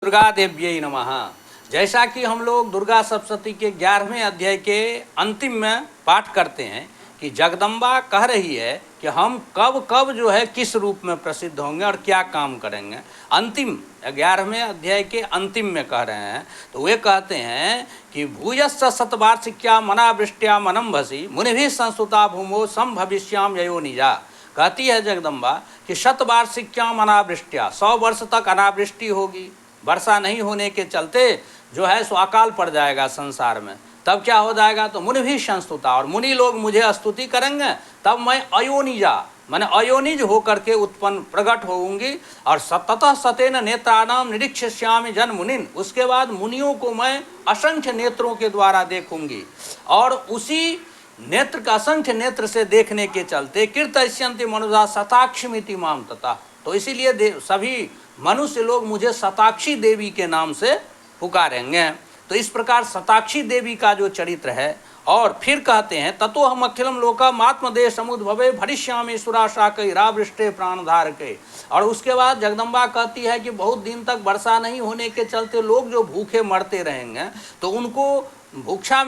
दुर्गा देव्यै नमः। जैसा कि हम लोग दुर्गा सप्तशती के 11वें अध्याय के अंतिम में पाठ करते हैं कि जगदम्बा कह रही है कि हम कब कब जो है किस रूप में प्रसिद्ध होंगे और क्या काम करेंगे। अंतिम 11वें अध्याय के अंतिम में कह रहे हैं, तो वे कहते हैं कि भूयश्च शतवार्षिक्या मनावृष्ट्या मनम भसी मुनिभिः संस्तुता भूमो संभविष्याम ययो निजा। कहती है जगदम्बा कि शतवार्षिक्याम अनावृष्ट्या, 100 वर्ष तक अनावृष्टि होगी, वर्षा नहीं होने के चलते जो है सो अकाल पड़ जाएगा संसार में। तब क्या हो जाएगा, तो मुनि भी संस्तुता, और मुनि लोग मुझे स्तुति करेंगे, तब मैं अयोनिजा मैंने अयोनिज होकर के उत्पन्न प्रकट होऊंगी। और ततः सतेन नेत्राणाम निरीक्षिष्यामि जन मुनिन, उसके बाद मुनियों को मैं असंख्य नेत्रों के द्वारा देखूंगी, और उसी नेत्र का असंख्य नेत्र से देखने के चलते कीर्तयन्ति मनुजा शताक्षिमिति माम तथा, तो इसीलिए सभी मनुष्य लोग मुझे शताक्षी देवी के नाम से पुकारेंगे। तो इस प्रकार शताक्षी देवी का जो चरित्र है। और फिर कहते हैं ततो हम अखिलम लोकम आत्मदेह समुद्भवे भरिष्यामि सुराशाकै रावृष्टे प्राणधारके। और उसके बाद जगदम्बा कहती है कि बहुत दिन तक वर्षा नहीं होने के चलते लोग जो भूखे मरते रहेंगे, तो उनको बुभुक्षा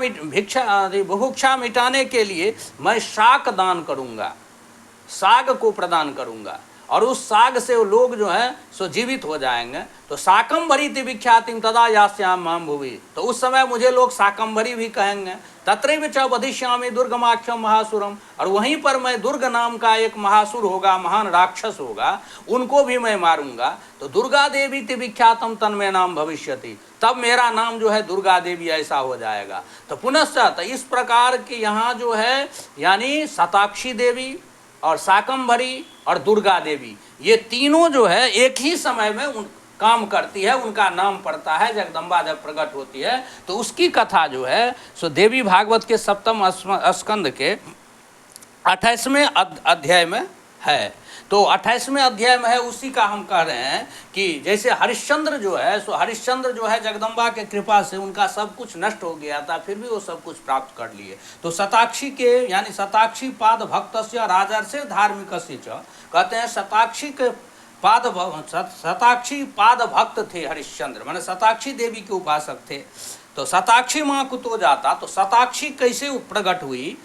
मिटाने के लिए मैं शाक दान करूँगा, साग को प्रदान करूँगा, और उस साग से वो लोग जो है सो जीवित हो जाएंगे। तो शाकंभरी विख्यातिम तदा यास्याम माम भुवि, तो उस समय मुझे लोग शाकंभरी भी कहेंगे। तत्रैव च वधिष्यामि दुर्गमाख्यम महासुरम, और वहीं पर मैं दुर्ग नाम का एक महासुर होगा, महान राक्षस होगा, उनको भी मैं मारूंगा। तो दुर्गा देवी विख्यातम तन्मे नाम भविष्यति, तब मेरा नाम जो है दुर्गा देवी ऐसा हो जाएगा। तो पुनश्च इस प्रकार के यहाँ जो है यानी शताक्षी देवी और शाकंभरी और दुर्गा देवी, ये तीनों जो है एक ही समय में उन काम करती है, उनका नाम पड़ता है। जगदम्बा जब प्रकट होती है तो उसकी कथा जो है सो देवी भागवत के 7वें स्कंद के 28वें अध्याय में है। तो 28वें अध्याय में है, उसी का हम कह रहे हैं कि जैसे हरिश्चंद्र जो है सो हरिश्चंद्र जो है जगदम्बा के कृपा से उनका सब कुछ नष्ट हो गया था, फिर भी वो सब कुछ प्राप्त कर लिए। तो शताक्षी के यानी शताक्षी पाद भक्तस्य राजर्षि धार्मिकस्य च, कहते हैं शताक्षी के शताक्षी पाद भक्त थे हरिश्चंद्र, माने शताक्षी देवी के उपासक थे। तो शताक्षी माँ कुतो जाता, तो शताक्षी कैसे प्रकट हुई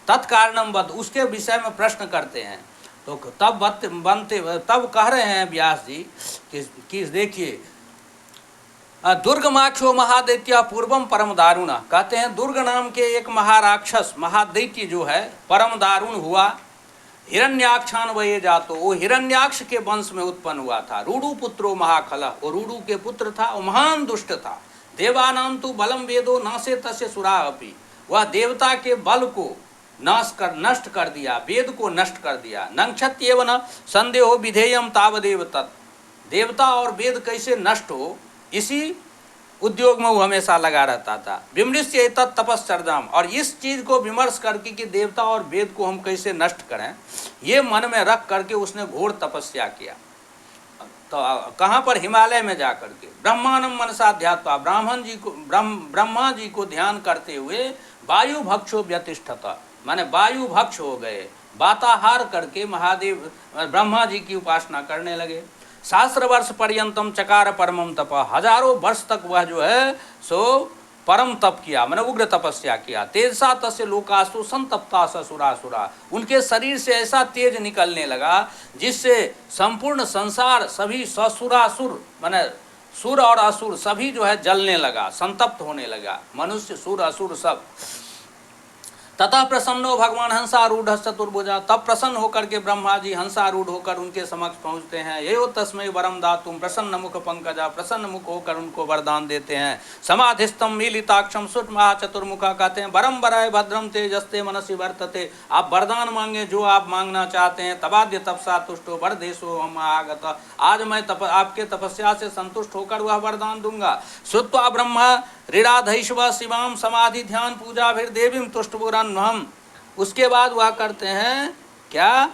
तत्कारणम बद, उसके विषय में प्रश्न करते हैं। तो तब कह रहे हैं व्यास जी कि देखिए दुर्गमाख्यो महादैत्य पूर्वम परम दारुणा, कहते हैं दुर्ग नाम के एक महाराक्षस महादैत्य जो है परम दारुण हुआ। हिरण्याक्षान वये जातो, वो हिरण्याक्ष के वंश में उत्पन्न हुआ था। रूडु पुत्रो महाखल, वो रूडु के पुत्र था, वो महान दुष्ट था। देवानाम तो बलम वेदो नासे तस्य सुरा अपि, वह देवता के बल को नष्ट कर दिया, वेद को नष्ट कर दिया। नक्षत्येव न संदेहो विधेयम तावदेव तत्, देवता और वेद कैसे नष्ट हो इसी उद्योग में वो हमेशा लगा रहता था। विमृश्य तत् तपश्चर्याम, और इस चीज को विमर्श करके कि देवता और वेद को हम कैसे नष्ट करें, ये मन में रख करके उसने घोर तपस्या किया। तो कहाँ पर, हिमालय में जा करके ब्रह्मांडम मनसा ध्यात्वा, ब्रह्मा जी को ध्यान करते हुए वायु भक्षो व्यतिष्ठता, माने वायु भक्ष हो गए, वाताहार करके महादेव ब्रह्मा जी की उपासना करने लगे। सहस्र वर्ष पर्यंतम चकार परमम तप, हजारों वर्ष तक वह जो है सो परम तप किया, मैंने उग्र तपस्या किया। तेजसा तस्य लोकासु संतप्ता ससुरासुरा, उनके शरीर से ऐसा तेज निकलने लगा जिससे संपूर्ण संसार सभी ससुरासुर माने सुर और असुर सभी जो है जलने लगा, संतप्त होने लगा, मनुष्य सुर असुर सब। तथा प्रसन्नो भगवान हंसारूढ़ चतुर्भुजा, तब प्रसन्न होकर के ब्रह्मा जी हंसारूढ़ होकर उनके समक्ष पहुँचते हैं। यो तस्मै वरम दातुम, प्रसन्न मुख पंकजा, प्रसन्न मुख होकर उनको वरदान देते हैं। समाधिस्तम मीलिताक्षम सुट महा चतुर्मुखा, कहते हैं वरम वराय भद्रम तेजस्ते मनसि वर्तते, आप वरदान मांगे जो आप मांगना चाहते हैं। तबाद्य तपसा तुष्टो वरदेशो हम आगत, आज मैं आपके तपस्या से संतुष्ट होकर वह वरदान दूंगा। श्रुत्वा ब्रह्मा ऋणाधैश्व शिवाम समाधि ध्यान पूजा फिर देवीम तुष्टपुरन हम, उसके बाद वह करते हैं क्या,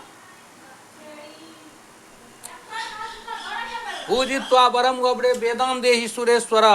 पूजित्वा वरम गबरे वेदांत देहि सुरेश्वर,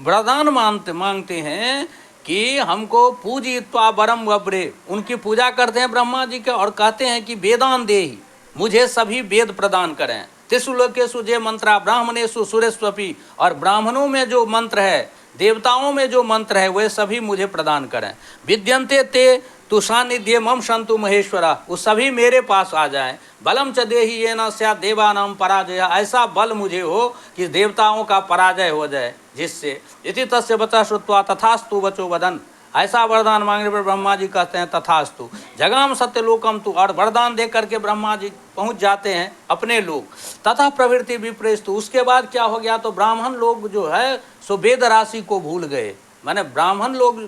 वरदान मांगते हैं कि हमको पूजित्वा वरम गबरे, उनकी पूजा करते हैं ब्रह्मा जी के, और कहते हैं कि वेदांत देहि, मुझे सभी वेद प्रदान करें। तिसु लोकेषु जे मंत्रा ब्राह्मणेषु सुरेष्वपि, और ब्राह्मणों में जो मंत्र है, देवताओं में जो मंत्र है, वे सभी मुझे प्रदान करें। विद्यन्ते ते तु सानिध्य मम संतु महेश्वरा, वो सभी मेरे पास आ जाएं। बलम च देहि येन स्यात् देवानां पराजय, ऐसा बल मुझे हो कि देवताओं का पराजय हो जाए, जिससे इति तस्य वचः श्रुत्वा तथास्तु वचो वदन्, ऐसा वरदान मांगने पर ब्रह्मा जी कहते हैं तथास्तु। जगाम सत्यलोकम तु, और वरदान दे करके ब्रह्मा जी पहुंच जाते हैं अपने लोक। तथा प्रवृत्ति विप्रेस्तु, उसके बाद क्या हो गया, तो ब्राह्मण लोग जो है सो वेद राशि को भूल गए। माने ब्राह्मण लोग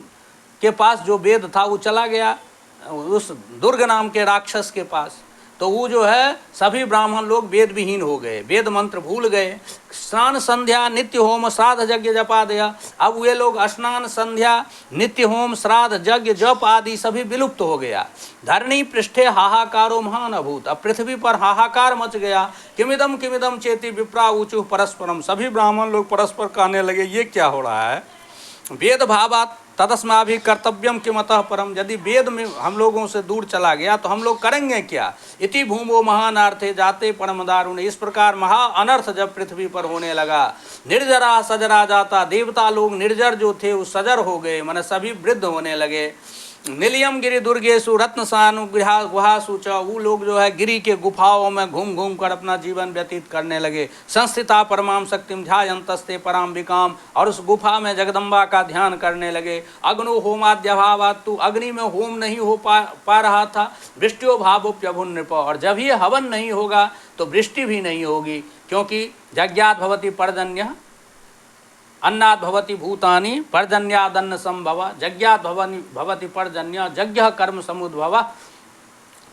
के पास जो वेद था वो चला गया उस दुर्ग नाम के राक्षस के पास, तो वो जो है सभी ब्राह्मण लोग वेद विहीन हो गए, वेद मंत्र भूल गए। स्नान संध्या नित्य होम श्राद्ध यज्ञ जपादया, अब वे लोग स्नान संध्या नित्य होम श्राद्ध यज्ञ जप आदि सभी विलुप्त हो गया। धरणी पृष्ठे हाहाकारो महान अभूत, अब पृथ्वी पर हाहाकार मच गया। किमिदम चेति विप्रा ऊचु परस्परम, सभी ब्राह्मण लोग परस्पर कहने लगे ये क्या हो रहा है। वेद भावात तदस्माभि कर्तव्यम किमतः परम, यदि वेद में हम लोगों से दूर चला गया तो हम लोग करेंगे क्या। इति भूमो महानार्थे जाते परम दारुण, इस प्रकार महा अनर्थ जब पृथ्वी पर होने लगा। निर्जरा सजरा जाता, देवता लोग निर्जर जो थे वो सजर हो गए, माने सभी वृद्ध होने लगे। निलियम गिरि दुर्गेशु रत्न सानुगृहा गुहासु च, वो लोग जो है गिरी के गुफाओं में घूम घूम कर अपना जीवन व्यतीत करने लगे। संस्थिता परमाम शक्तिम ध्यायन्तस्ते पराम्बिकाम, और उस गुफा में जगदम्बा का ध्यान करने लगे। अग्नो होमाद्यभावात्तु, अग्नि में होम नहीं हो पा रहा था। वृष्टियो भावोप्यभुन नृप, और जब ये हवन नहीं होगा तो वृष्टि भी नहीं होगी, क्योंकि यज्ञात् भवति पर्जन्यः अन्नात् भवति भूतानि पर्जन्यादन्न संभव, यज्ञात् भवति पर्जन्य, यज्ञ कर्म समुद्भव,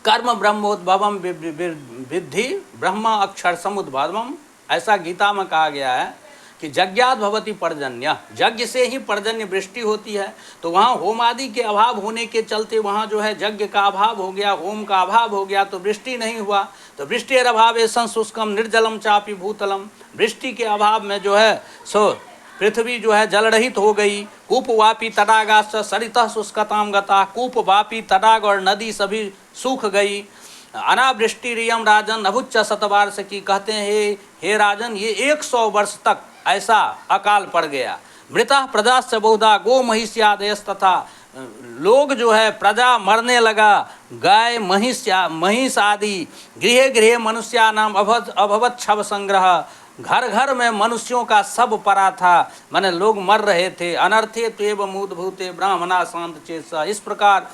कर्म ब्रह्मोद्भवम विद्धि ब्रह्म अक्षर समुद्भवम। ऐसा गीता में कहा गया है कि यज्ञात् भवति पर्जन्य, यज्ञ से ही पर्जन्य वृष्टि होती है। तो वहाँ होम आदि के अभाव होने के चलते वहाँ जो है यज्ञ का अभाव हो गया, होम का अभाव हो गया, तो वृष्टि नहीं हुआ। तो वृष्टि अभावे संशुष्कम निर्जलम चापि भूतलम, वृष्टि के अभाव में जो है सो पृथ्वी जो है जल रहित हो गई। कूप वापी तडागाश्च सरितः शुष्कताम गता, कूप वापी तडाग और नदी सभी सूख गई। अनावृष्टि रियम राजन अभुच्च शतवार्ष की, कहते हैं हे राजन ये 100 वर्ष तक ऐसा अकाल पड़ गया। मृता प्रजाश्च बहुधा गो महिष्यादयस, तथा लोग जो है प्रजा मरने लगा, गाय महिष आदि। गृहे गृहे मनुष्या नाम अभवत छव संग्रह, घर घर में मनुष्यों का सब परा था, माने लोग मर रहे थे। अनर्थे त्वेव मूदभूते ब्राह्मणा शांत चेतसा, इस प्रकार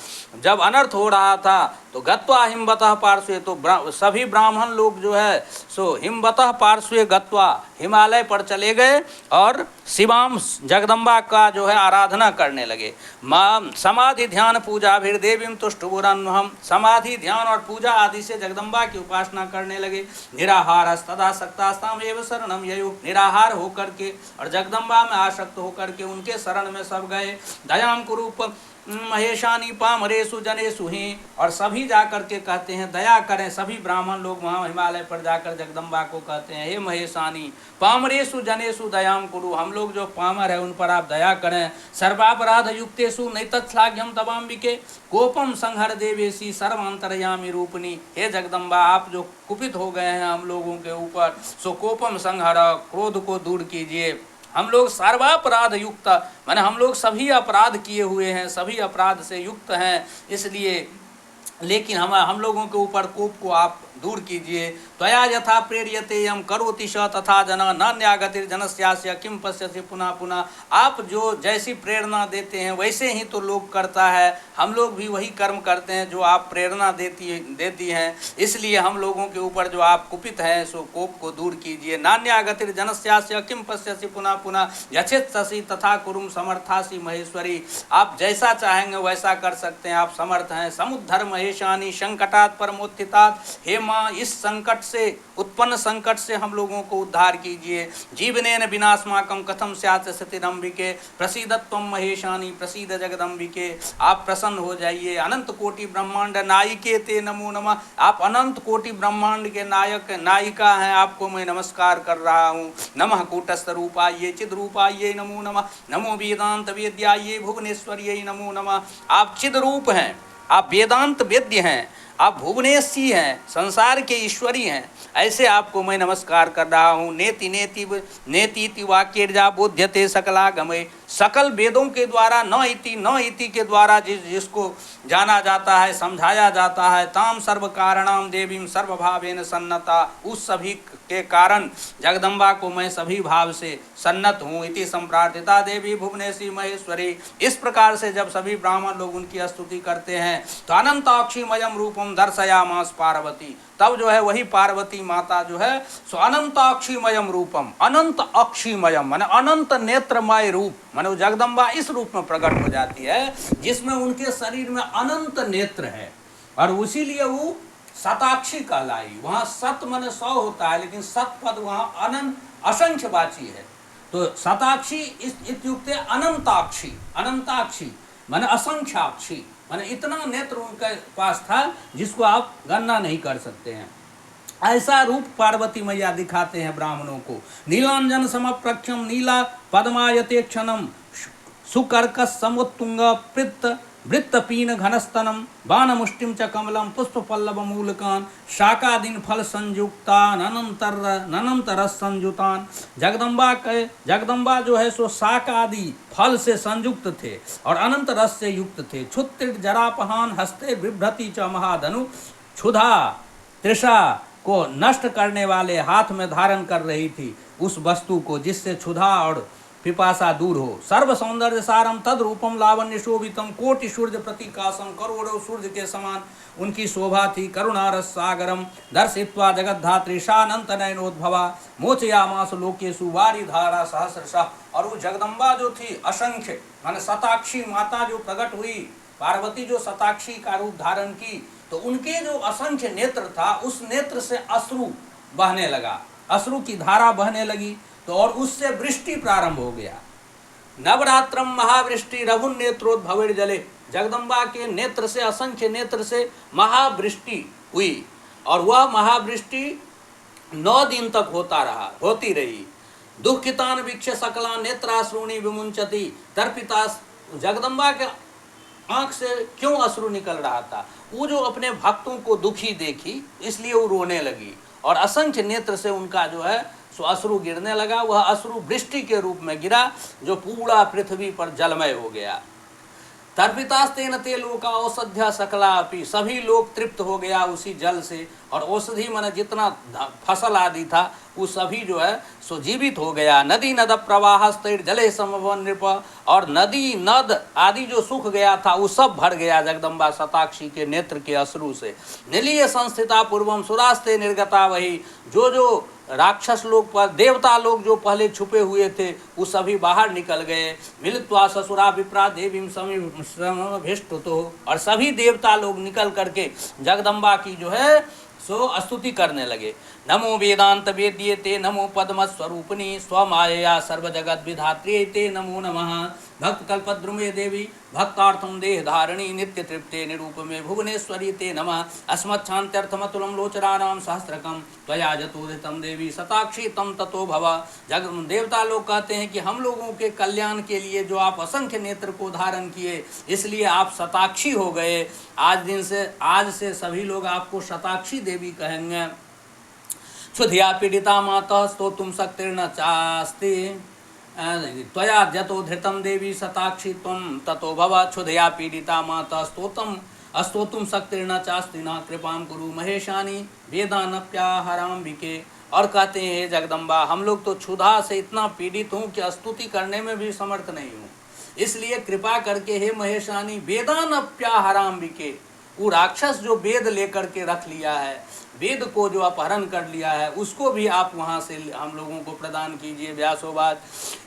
जब अनर्थ हो रहा था तो गत्वा हिमवतः पार्श्वे, तो सभी ब्राह्मण लोग जो है सो हिमवतः पार्श्वे गत्वा हिमालय पर चले गए और शिवाम जगदम्बा का जो है आराधना करने लगे। मां समाधि ध्यान पूजा भीर देवीम तुष्टुरन्वहम, समाधि ध्यान और पूजा आदि से जगदम्बा की उपासना करने लगे। निराहार तदा सक्तास्ताम एव शरणम ययु, निराहार होकर के और जगदम्बा में आसक्त होकर के उनके शरण में सब गए। दयाम कुरूप महेशानी पामरेशु जनेशु ही, और सभी जाकर के कहते हैं दया करें। सभी ब्राह्मण लोग वहाँ हिमालय पर जाकर जगदम्बा को कहते हैं हे महेशानी पामरेशु जनेशु दयाम कुरु, हम लोग जो पामर है उन पर आप दया करें। सर्वापराध युक्तेषु नैतत्श्लाघ्यम तवाम्बिके कोपम संहर देवेशी सर्वांतरयामी रूपनी, हे जगदम्बा आप जो कुपित हो गए हैं हम लोगों के ऊपर, सो कोपम संहर, क्रोध को दूर कीजिए। हम लोग सर्वापराध युक्त, माने हम लोग सभी अपराध किए हुए हैं, सभी अपराध से युक्त हैं, इसलिए लेकिन हम लोगों के ऊपर कोप को आप दूर कीजिए। त्वया यथा प्रेर्यते यम करोति स तथा जना नान्यागतिर्जनस्यास्य किम पश्यसि पुनः पुनः, आप जो जैसी प्रेरणा देते हैं वैसे ही तो लोग करता है, हम लोग भी वही कर्म करते हैं जो आप प्रेरणा देती हैं, इसलिए हम लोगों के ऊपर जो आप कुपित हैं सो कोप को दूर कीजिए। नान्यागतिर्जनस्यास्य किम पश्यसि पुनः पुनः यच्छसि तथा कुरुम समर्थासि महेश्वरी, आप जैसा चाहेंगे वैसा कर सकते हैं, आप समर्थ हैं। समुद्धर महेशानी संकटात् परमोत्थितात्, हे माँ इस संकट से उत्पन्न संकट से हम लोगों को उद्धार कीजिए। जीवनेन विनाशमाकम कथम स्यात् स्थितिरंबिके प्रसीदत्वम महेशानी प्रसीद जगदम्बिके, आप प्रसन्न हो जाइए। अनंत कोटि ब्रह्मांड नायिके ते नमो नमः, आप अनंत कोटि ब्रह्मांड के नायक नायिका हैं, आपको मैं नमस्कार कर रहा हूँ। नमः कूटस्थ रूपाये चिद रूपाये नमो नमः, नमो वेदांत वेद्याये भुवनेश्वर्ये नमो नमः, आप चिद रूप हैं, आप वेदांत वेद्य हैं, आप भुवनेशी हैं, संसार के ईश्वरी हैं, ऐसे आपको मैं नमस्कार कर रहा हूँ। नेति नेति नेति वाक्यर्जा बोध्यते सकलागमय, सकल वेदों के द्वारा न इति के द्वारा जिसको जाना जाता है, समझाया जाता है, ताम सर्व कारणाम देवीम सर्वभावेन सन्नता, उस सभी के कारण जगदम्बा को मैं सभी भाव से सन्नत हूँ। इति संप्रार्थिता देवी भुवनेशी महेश्वरी। इस प्रकार से जब सभी ब्राह्मण लोग उनकी स्तुति करते हैं तो अनंताक्षीमयम रूपम दर्शयामास पार्वती, तब जो है वही पार्वती माता जो है सो अनंताक्षीमयम रूपम, अनंत अक्षीमयम माने अनंत नेत्रमय रूप, माने जगदम्बा इस रूप में प्रकट हो जाती है जिसमें उनके शरीर में अनंत नेत्र है, और उसीलिए वो शताक्षी कहलाई। वहाँ सत माने 100 होता है, लेकिन सत पद वहाँ अनंत असंख्यवाची है, तो शताक्षी इत्युक्त अनंताक्षी, अनंताक्षी माने असंख्याक्षी, माने इतना नेत्र उनके पास था जिसको आप गणना नहीं कर सकते हैं। ऐसा रूप पार्वती मैया दिखाते हैं ब्राह्मणों को। नीलांजन समप्रक्षम नीला पद्मायते क्षणम सुकर्कस समुत्तुंग पृत्त वृत्तपीन घनस्तनम बाणमुष्टिम च कमलम पुष्प पल्लव मूलकान शाकादीन फल संयुक्तान अनंतर संयुतान। जगदम्बा जो है सो शाक आदि फल से संयुक्त थे और अनंत रस से युक्त थे। क्षुत्रिट जरापहान हस्ते बिभ्रति च महाधनु, क्षुधा तृषा को नष्ट करने वाले हाथ में धारण कर रही थी उस वस्तु को जिससे क्षुधा और पिपासा दूर हो। सर्व सौंदर्य सारम तद रूपम लावण्य शोभितम, कोटि सूर्य प्रतीकासम, करोड़ों सूर्य के समान उनकी शोभा थी। करुणारस सागरम दर्शित्वा जगद्धात्री शानंत नयनोद्भवा मोचयामास लोकेशु वारी धारा सहस्रशः। और वो जगदम्बा जो थी असंख्य माने शताक्षी माता जो प्रकट हुई, पार्वती जो शताक्षी का रूप धारण की, तो उनके जो असंख्य नेत्र था उस नेत्र से अश्रु बहने लगा, अश्रु की धारा बहने लगी, तो और उससे वृष्टि प्रारंभ हो गया। नवरात्रम महावृष्टि रघुन नेत्रोद्भवेर जले, जगदम्बा के नेत्र से, असंख्य नेत्र से महावृष्टि हुई, और वह महावृष्टि 9 दिन तक होती रही। दुखितान वीक्ष सकला नेत्राश्रुणी विमुंचति, तर्पिता, जगदम्बा के आंख से क्यों अश्रु निकल रहा था? वो जो अपने भक्तों को दुखी देखी इसलिए वो रोने लगी, और असंख्य नेत्र से उनका जो है सो अश्रु गिरने लगा। वह अश्रु वृष्टि के रूप में गिरा जो पूरा पृथ्वी पर जलमय हो गया। तर्पितास्तेन ते लोका औषध्या सकला अपि, सभी लोग तृप्त हो गया उसी जल से, और औषधि माने जितना फसल आदि था वो सभी जो है सो जीवित हो गया। नदी नद प्रवाहस्तेर जले समवन नृप, और नदी नद आदि जो सूख गया था वो सब भर गया जगदम्बा शताक्षी के नेत्र के अश्रु से। निलीय संस्थिता पूर्वम सुरास्ते निर्गता, वही जो राक्षस लोग पर, देवता लोग जो पहले छुपे हुए थे वो सभी बाहर निकल गए। मिलित्वा ससुरा विप्रा देवीं समीभिष्टुतो, और सभी देवता लोग निकल करके जगदम्बा की जो है सो स्तुति करने लगे। नमो वेदांत वेद्ये ते, नमो पद्म स्वरूपिणी स्वमायया सर्व जगत विधात्रे ते, नमो नमः भक्त कल्पद्रुमे देवी भक्तार्थम देह धारिणी नित्य तृप्ते निरूपमे भुवनेश्वरी ते नमः। अस्मच्छान्त्यर्थमतुलम लोचनानाम सहस्रकम त्वया जतोदितम देवी शताक्षी तम ततो भव। जग देवता लोग कहते हैं कि हम लोगों के कल्याण के लिए जो आप असंख्य नेत्र को धारण किए इसलिए आप शताक्षी हो गए। आज से सभी लोग आपको शताक्षी देवी कहेंगे। क्षुधिया पीड़िता माता स्तोतुम शक्तिर्न चास्ति, त्वया जतो धृतम देवी शताक्षी त्वं ततो भव। क्षुधया पीड़िता माता स्तोतुम शक्तिर्न चास्ति न कृपाम कुरु महेशानी वेदानप्याहराम्बिके। और कहते हैं जगदम्बा हम लोग तो क्षुधा से इतना पीड़ित हूँ कि स्तुति करने में भी समर्थ नहीं हूँ, इसलिए कृपा करके हे महेशानी वेदानप्याहराम्बिके, वो राक्षस जो वेद लेकर के रख लिया है, वेद को जो अपहरण कर लिया है, उसको भी आप वहाँ से हम लोगों को प्रदान कीजिए। व्यासोवाच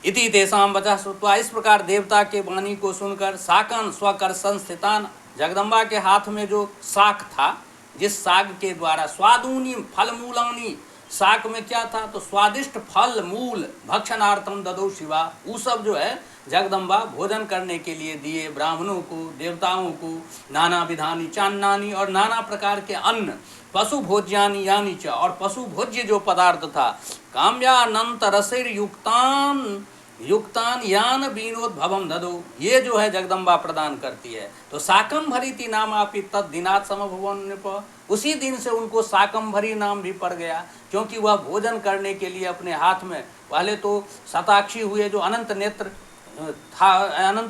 इति तेषां वचः श्रुत्वा, इस प्रकार देवता के वाणी को सुनकर साकन स्वकर संस्थितान, जगदम्बा के हाथ में जो साक था, जिस साग के द्वारा स्वादूनी फल मूलानी, साक में क्या था तो स्वादिष्ट फल मूल भक्षणार्थम ददौ शिवा, वो सब जो है जगदम्बा भोजन करने के लिए दिए ब्राह्मणों को, देवताओं को। नाना विधानी चान्नानी, और नाना प्रकार के अन्न, पशु भोज्यानी यानी च, और पशु भोज्य जो पदार्थ था, काम्यानंत रसेर युक्तान युक्तान यान वीणोद्भवम ददो, ये जो है जगदम्बा प्रदान करती है। तो शाकंभरी नाम आपी तद दिनात् समभुवन नृप, उसी दिन से उनको शाकंभरी नाम भी पड़ गया, क्योंकि वह भोजन करने के लिए अपने हाथ में, पहले तो शताक्षी हुए जो अनंत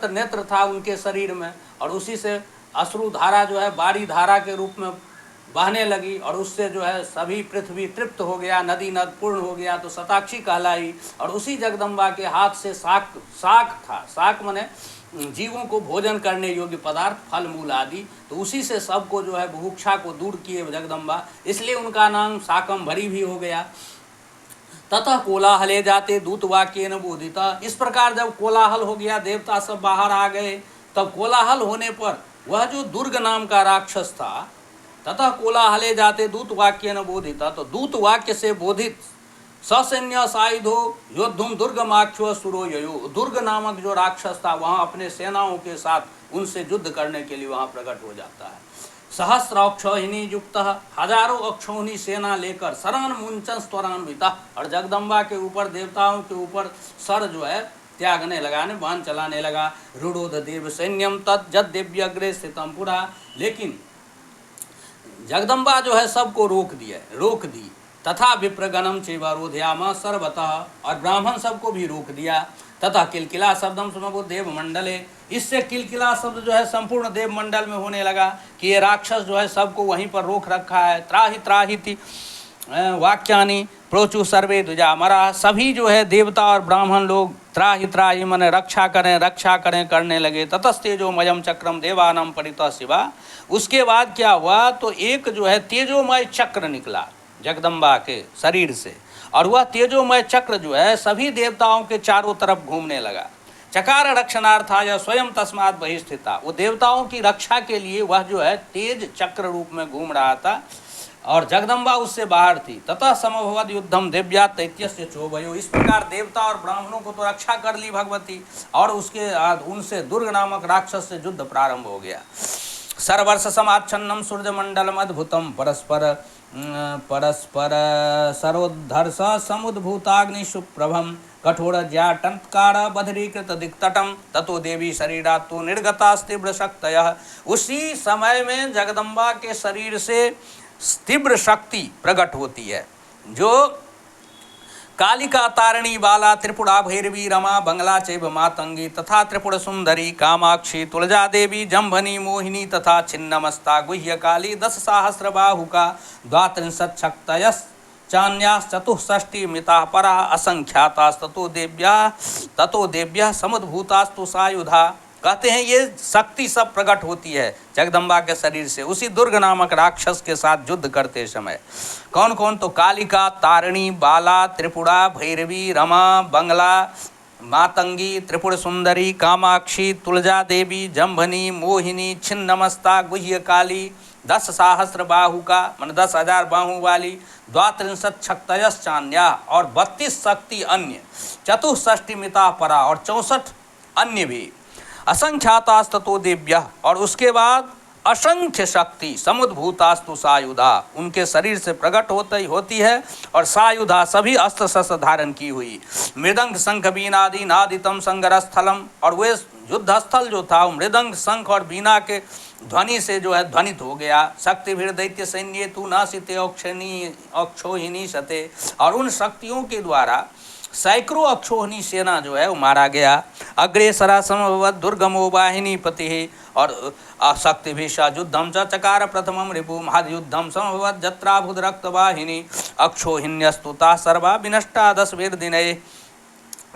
नेत्र था उनके शरीर में, और उसी से अश्रु धारा जो है बारी धारा के रूप में बहने लगी, और उससे जो है सभी पृथ्वी तृप्त हो गया, नदी नद पूर्ण हो गया, तो शताक्षी कहलाई। और उसी जगदम्बा के हाथ से शाक था, शाक माने जीवों को भोजन करने योग्य पदार्थ, फल मूल आदि, तो उसी से सबको जो है बुभुक्षा को दूर किए जगदम्बा, इसलिए उनका नाम शाकंभरी भी हो गया। ततः कोलाहले जाते दूत वाक्य न बोधिता, इस प्रकार जब कोलाहल हो गया, देवता सब बाहर आ गए, तब कोलाहल होने पर वह जो दुर्ग नाम का राक्षस था, ततः कोलाहले जाते दूत वाक्य न बोधिता, तो दूत वाक्य से बोधित ससैन्य सायुधो योद्धुम दुर्गमाक्षो सुरो ययो, दुर्ग नामक जो राक्षस था वहाँ अपने सेनाओं के साथ उनसे युद्ध करने के लिए वहाँ प्रकट हो जाता है। सहस्र अक्षौहिणी युक्त, हजारों अक्षौहिणी सेना लेकर शरण मुंचन स्वरान्विता, और जगदम्बा के ऊपर, देवताओं के ऊपर सर जो है त्यागने लगा, ने बाण चलाने लगा। रुडोद देव सैन्यम तत् जद्देव्य अग्रे स्थितम पुरा, लेकिन जगदम्बा जो है सबको रोक दी। तथा विप्रगणम चेवरोध्याम सर्वतः, और ब्राह्मण सबको भी रोक दिया। तथा किलकिला शब्दम समगो देव मंडले, इससे किलकिला शब्द जो है संपूर्ण देव मंडल में होने लगा कि ये राक्षस जो है सबको वहीं पर रोक रखा है। त्राहि त्राहिति वाक्यानि प्रोचु सर्वे द्विजा मरा, सभी जो है देवता और ब्राह्मण लोग त्राहि त्राहि मन रक्षा करें करने लगे। ततस्तेजोमयम चक्रम देवानाम परितः शिवा, उसके बाद क्या हुआ, तो एक जो है तेजोमय चक्र निकला जगदम्बा के शरीर से, और वह तेजोमय चक्र जो है सभी देवताओं के चारों तरफ घूमने लगा। चकार रक्षणार्थाय स्वयं तस्मात् बहिस्थिता, वो देवताओं की रक्षा के लिए वह जो है तेज चक्र रूप में घूम रहा था, और जगदम्बा उससे बाहर थी। ततः समभवद युद्धम देव्या दैत्यस्य चोभयो, इस प्रकार देवता और ब्राह्मणों को तो रक्षा कर ली भगवती, और उसके उनसे दुर्ग नामक राक्षस से युद्ध प्रारंभ हो गया। सर्वर्ष समाच्छन्नम सूर्यमंडलम अद्भुतम परस्पर सरोद्धर्ष समुद्भूताग्नि सुप्रभम कठोर ज्याटंकार बधरीकृत दिक्तटम ततो देवी शरीरा तो निर्गतास्तीव्र शक्तयः, उसी समय में जगदम्बा के शरीर से तीव्र शक्ति प्रकट होती है, जो कालिका तारिणी बाला त्रिपुरा भैरवी रमा बंगला चैव मातंगी तथा त्रिपुर सुंदरी कामाक्षी तुलजा देवी जम्भनी मोहिनी तथा छिन्नमस्ता गुह्य काली 10 सहस्र बाहुका 32 शक्तयस् चान्यास 64 मिता परा असंख्यातास ततो देव्या समुद्भूतास्तु सायुधा, कहते हैं ये शक्ति सब प्रकट होती है जगदम्बा के शरीर से उसी दुर्ग नामक राक्षस के साथ युद्ध करते समय। कौन कौन, तो कालिका तारिणी बाला त्रिपुरा भैरवी रमा बंगला मातंगी त्रिपुर सुंदरी कामाक्षी तुलजा देवी जम्भनी मोहिनी छिन्नमस्ता गुह्य काली 10 सहस्र बाहु का मन 10,000 बाहु वाली 32 शक्तयस् चान्या, और 32 शक्ति अन्य 64 मिता परा, और 64 अन्य भी असंख्यातास्ततो देव्या, और उसके बाद असंख्य शक्ति समुद्भूतास्तु सायुधा, उनके शरीर से प्रकट होती है, और सायुधा सभी अस्त्र शस्त्र धारण की हुई। मृदंग शंख बीनादि नादितम संगर स्थलम, और वे युद्ध स्थल जो था मृदंग शंख और बीना के ध्वनि से जो है ध्वनित हो गया। शक्ति भीड़ दैत्य सैन्य तू नासिते अक्षोहिणी सते, और उन शक्तियों के द्वारा सैकड़ों अक्षोहिणी सेना जो है वो मारा गया। अग्रेसरा समभवत दुर्गमो वाहिनी पति, और शक्ति भीषा युद्धम च चकार प्रथमम रिपु महद युद्धम समभवत जत्राभुद रक्त वाहिनी अक्षोहिण्यस्तुता सर्वा विनष्टा 10 दिने,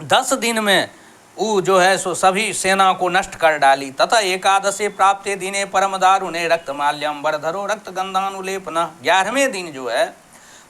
10 दिन में वो जो है सो सभी सेना को नष्ट कर डाली। तथा एकादशे प्राप्ते दिने परम दारुणे रक्तमाल्यम वरधरो रक्त गंधानुलेपन, 11वें दिन जो है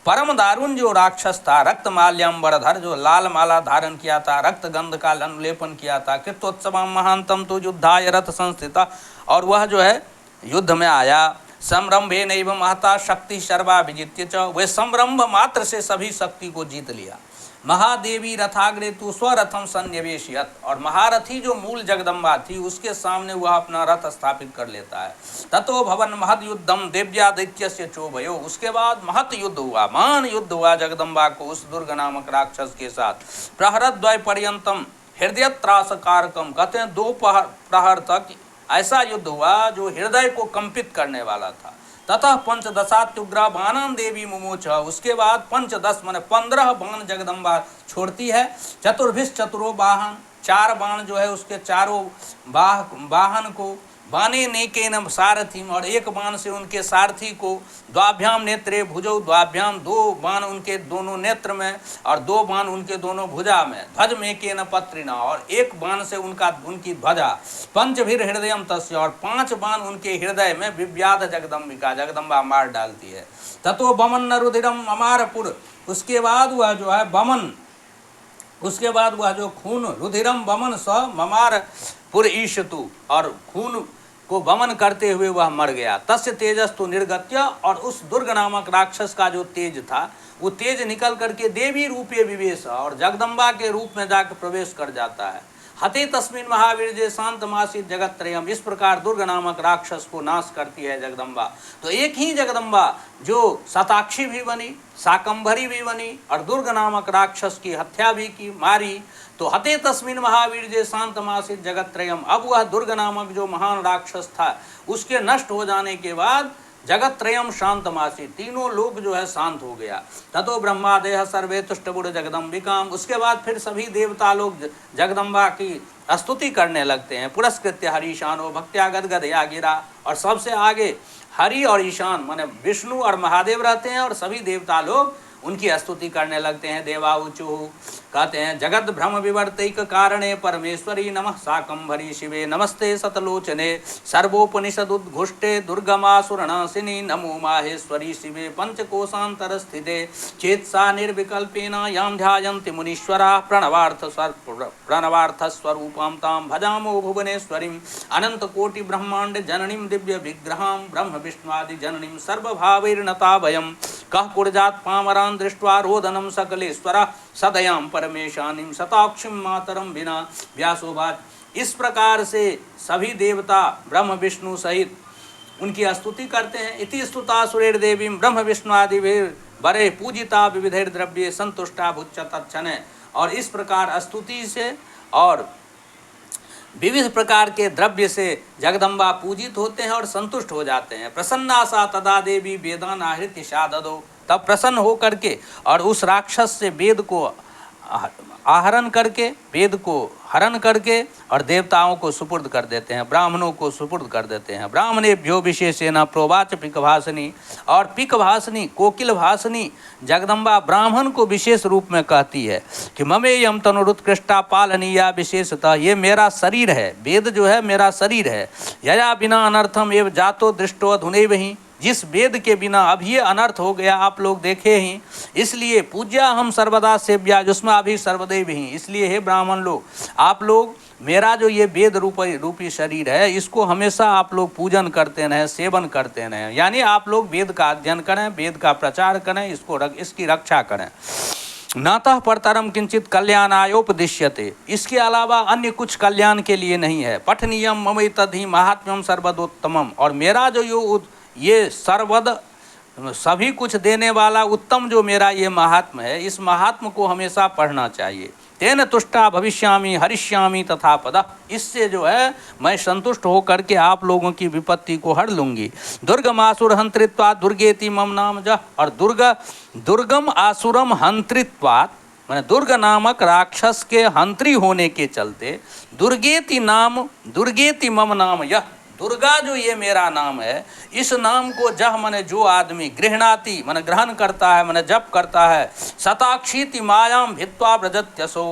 परम दारुण जो राक्षस था रक्तमाल्यम वरधर, जो लाल माला धारण किया था, रक्त गंध का अनुलेपन किया था, कृत्योत्सव महांतम तो युद्धाय रथ संस्थिता, और वह जो है युद्ध में आया। संरंभे नैव महता शक्ति सर्वा विजित्य च, वे संरंभ मात्र से सभी शक्ति को जीत लिया। महादेवी रथाग्रे तु स्वरथम सन्निवेशयत, और महारथी जो मूल जगदम्बा थी उसके सामने वह अपना रथ स्थापित कर लेता है। ततो भवन महद युद्धम देव्या दैत्यस्य चोभयो, उसके बाद महत युद्ध हुआ, महान युद्ध हुआ जगदम्बा को उस दुर्ग नामक राक्षस के साथ। प्रहरद्वय पर्यंतम हृदय त्रासकारकम, कहते हैं 2 प्रहर तक ऐसा युद्ध हुआ जो हृदय को कंपित करने वाला था। ततः पंचदशात्युग्रा बाणान देवी मुमोच, उसके बाद 5-10 माने 15 बाण जगदम्बा छोड़ती है। चतुर्भिष चतुरो वाहन, 4 बाण जो है उसके चारों वाहन को, बाणे नेके न सारथी, और 1 बाण से उनके सारथी को, द्वाभ्याम नेत्रे भुजौ, द्वाभ्याम 2 बाण उनके दोनों नेत्र में और 2 बाण उनके दोनों भुजा में, ध्वज मेके न पत्रिना, और 1 बाण से उनकी ध्वजा, पंचभिर हृदयम तस्य, और 5 बाण उनके हृदय में, विव्याध जगदम्बिका, जगदम्बा मार डालती है। ततो बमन न रुधिरम अमारपुर, उसके बाद वह जो है बमन, उसके बाद वह जो खून, रुधिरम बमन स ममार पुर ईशतु, और खून को बमन करते हुए वह मर गया। तस्य तेजस्तु निर्गत्य, और उस दुर्ग नामक राक्षस का जो तेज था वो तेज निकल करके देवी रूपे विवेश, और जगदम्बा के रूप में जाकर प्रवेश कर जाता है। हते तस्मिन महावीर जे शांतमासित जगत त्रयम, इस प्रकार दुर्ग नामक राक्षस को नाश करती है जगदम्बा। तो एक ही जगदम्बा जो शताक्षी भी बनी, शाकंभरी भी बनी, और दुर्ग नामक राक्षस की हत्या भी की, मारी। तो हते तस्मिन महावीर जे शांतमासित जगत त्रयम, अब वह दुर्ग नामक जो महान राक्षस था उसके नष्ट हो जाने के बाद जगत त्रयम शांतमासी, तीनों लोग जो है शांत हो गया। ततो ब्रह्मादेह सर्वे तुष्टबुड़ जगदम्बिकाम, उसके बाद फिर सभी देवता लोग जगदम्बा की स्तुति करने लगते हैं। पुरस्कृत्य हरिशानो भक्त्या गदगदया गिरा, और सबसे आगे हरि और ईशान माने विष्णु और महादेव रहते हैं, और सभी देवता लोग उनकी स्तुति करने लगते हैं। देवाऊचु, कहते हैं जगत भ्रम विवर्तिक कारणे परमेश्वरी नमः शाकंभरी शिवे नमस्ते सतलोचने सर्वोपनिषद उद्घुष्टे दुर्गमासुरनाशिनी नमो माहेश्वरी शिवे पंचकोशांतर स्थिते चेतसा निर्विकल्पेन यां ध्यायन्ति मुनीश्वराः प्रणवार्थ स्वरूपां तां भजामो भुवनेश्वरीं अनंत कोटि ब्रह्मांड जननीं दिव्य विग्रहां ब्रह्म विष्णुआदि जननीं सर्वभावैर्नता वयं कः कुर्जात् पामरान् दृष्ट्वा रोदनं सकलेश्वरः सदयां परमेशानीं शताक्षीं मातरं विना व्यासोवाच। इस प्रकार से सभी देवता ब्रह्म विष्णु सहित उनकी स्तुति करते हैं। इति स्तुता सुरेर्देवीं ब्रह्म विष्णुआदि बरे पूजिता विविधैर द्रव्ये संतुष्टा भुच्चतच्छने, और इस प्रकार स्तुति से और विविध प्रकार के द्रव्य से जगदम्बा पूजित होते हैं और संतुष्ट हो जाते हैं। प्रसन्ना सा तदा देवी वेदान आहृत्य शाददो, तब प्रसन्न हो करके और उस राक्षस से वेद को आहरण करके, वेद को हरण करके और देवताओं को सुपुर्द कर देते हैं, ब्राह्मणों को सुपुर्द कर देते हैं। ब्राह्मणेभ्यो विशेषेण प्रोवाच पिकभाषिनी, और पिकभाषिनी कोकिल भाषिनी जगदम्बा ब्राह्मण को विशेष रूप में कहती है कि ममेयम तनुरुत्कृष्टा पालनीया, विशेषतः ये मेरा शरीर है, वेद जो है मेरा शरीर है। यया बिना अनर्थम एव जातो दृष्टो अधुनैव ही, जिस वेद के बिना अब ये अनर्थ हो गया आप लोग देखे ही, इसलिए पूज्या हम सर्वदा सेव्या जुष्मा भी सर्वदैव ही। इसलिए हे ब्राह्मण लोग, आप लोग मेरा जो ये वेद रूपी शरीर है इसको हमेशा आप लोग पूजन करते रहें, सेवन करते रहें, यानी आप लोग वेद का अध्ययन करें, वेद का प्रचार करें, इसकी रक्षा करें। नातः परतरम किंचित कल्याणायोपदिश्यते, इसके अलावा अन्य कुछ कल्याण के लिए नहीं है। पठनीयम ममई तद्धि महात्म्यम सर्वदोत्तमम, और मेरा जो ये सर्वद सभी कुछ देने वाला उत्तम जो मेरा ये महात्म है, इस महात्म को हमेशा पढ़ना चाहिए। तेन तुष्टा भविष्यामि हरिष्यामि तथा पद, इससे जो है मैं संतुष्ट होकर के आप लोगों की विपत्ति को हर लूँगी। दुर्गम आसुर हंत्रित्वा दुर्गेति मम नाम जह, और दुर्गम आसुरम हंत्रित्वात् मैंने दुर्ग नामक राक्षस के हंत्री होने के चलते दुर्गेति मम नाम यह, दुर्गा जो ये मेरा नाम है, इस नाम को जह मने जो आदमी गृहणाति मने ग्रहण करता है, मने जप करता है, शताक्षीति मायाम भित्वा व्रजत्यसो,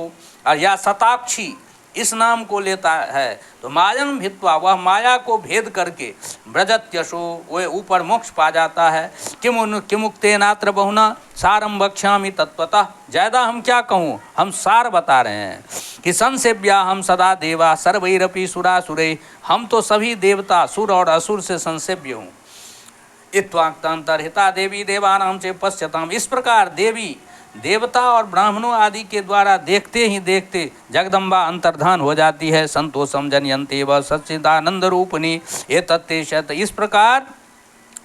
और या शताक्षी इस नाम को लेता है तो मायाम भित्वा वह माया को भेद करके व्रजत्यसो वह ऊपर मोक्ष पा जाता है। किमुक्तेनात्र बहुना सारम वक्ष्यामि तत्वतः, ज़्यादा हम क्या कहूँ, हम सार बता रहे हैं कि संसेव्या हम सदा देवा सर्वैरपि सुरासुरे, हम तो सभी देवता सुर और असुर से संसेव्य हूँ। इत्वाक्तांतरहिता देवी देवानाम च पश्यताम, इस प्रकार देवी देवता और ब्राह्मणों आदि के द्वारा देखते ही देखते जगदम्बा अंतर्धान हो जाती है। संतोषम जनयन्ते व सच्चिदानंद रूपिणी एतत्ते शत, इस प्रकार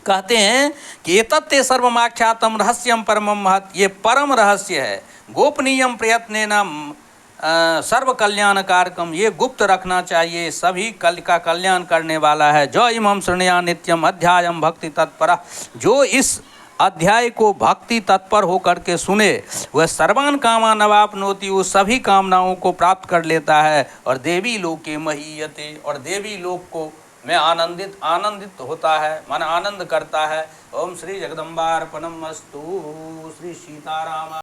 कहते हैं कि एतत्ते सर्वमाख्यातम रहस्यम परमम महत्, ये परम रहस्य है। गोपनीयम प्रयत्नेन सर्व कल्याण कारकम, ये गुप्त रखना चाहिए, सभी कल का कल्याण करने वाला है। जो इमं शृणुया नित्यम अध्यायम भक्ति तत्पर, जो इस अध्याय को भक्ति तत्पर होकर के सुने वह सर्वान कामान अवाप्नोति, वो सभी कामनाओं को प्राप्त कर लेता है। और देवी लोके महीयते, और देवी लोक को में आनंदित होता है, मन आनंद करता है। ओम श्री जगदम्बार्पणमस्तु। श्री सीताराम।